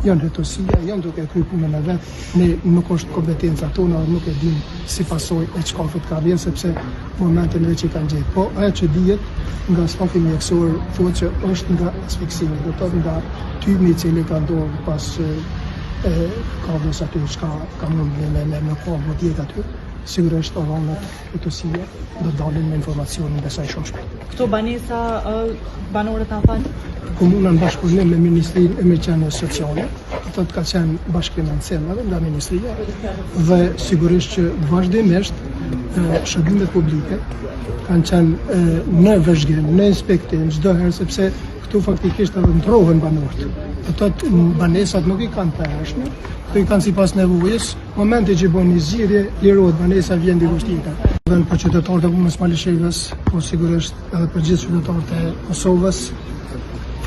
janë hetësia, janë duke kry punën e vetë, ne nuk është kompetenca tona, nuk e dim si pasoj e çkafit ka vjen, sepse momentin veç i kanë gjetë. Po, ajo që dihet nga stafi mjekësor, thuhet që është nga asfiksimi, do të thotë nga tymi i cili ka ndodhur pas kavës aty, çka ka mundë me kohë djetë aty. Sigurisht organet hetësie do dalin me informacionin besoj shumë shpejt. Këto banesa banorët na falë? Komuna në bashkëpunim me Ministrinë e Mërqenieve Sociale, ato ka qenë bashkëfinancim edhe nga Ministria dhe sigurisht që vazhdimisht shërbimet publike kanë qenë në vëzhgim, në inspektim çdo herë sepse këtu faktikisht edhe ndrohen banorët. Do të banesat nuk i kanë të hershme, këtu i kanë sipas nevojës. Momenti që bën një zgjidhje, lirohet banesa, vjen dikush tjetër. Dhe për qytetarët e Punës Malishevës, po sigurisht edhe për gjithë qytetarët e Kosovës,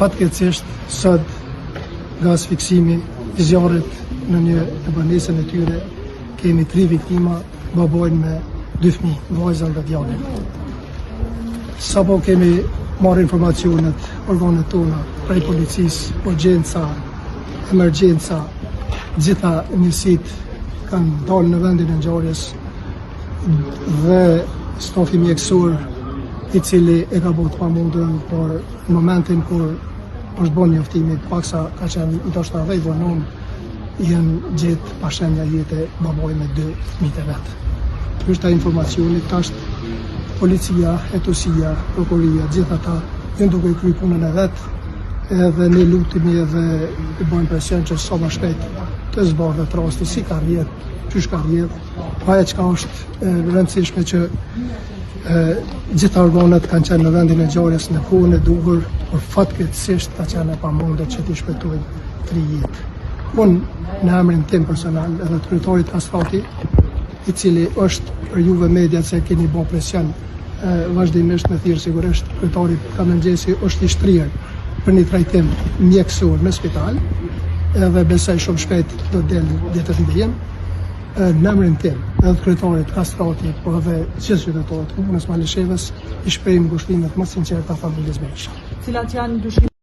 fatkeqësisht sot nga asfiksimi i zjarrit në një banesën e tyre kemi 3 viktima, babojnë me 2 fëmijë, vajzën dhe djalin. Sapo kemi marrë informacionet, organet tona, prej policisë, urgjenca, emergjenca, gjitha njësit kanë dalë në vendin e ngjarjes dhe stafi mjekësor i cili e ka bërë të pamundën, por në momentin kur është bën njoftimi, paksa ka qenë ndoshta edhe i vonon, janë gjetë pa shenja jete baboj me 2 fëmijë vet. Ky është ai informacioni, tash policia, hetësia, prokuria, gjithë ata janë duke kryer punën e vet, edhe ne lutemi edhe i bëjmë presion që sa më shpejt të zbardhet rasti, si ka rrjedh, qysh ka rrjedh, ajo çka është e rëndësishme që gjitha organet kanë qenë në vendin e ngjarjes në kohën e duhur, por fatkeqësisht ka qenë e pamundur që t'i shpëtojnë 3 jetë. Unë në emrin tim personal edhe të kryetarit Kastrati, i cili është për juve media se keni bërë presion vazhdimisht me thirrje, sigurisht kryetari Kamëngjesi është i shtrirë për një trajtim mjekësor në spital, edhe besoj shumë shpejt do të del ditët e dijen. Në emrin tim, edhe të kryetarit Kastrati, por edhe gjithë qytetarët e Punës Malishevës, i shprehim ngushtimet më sinqerta familjes Berisha. Cilat janë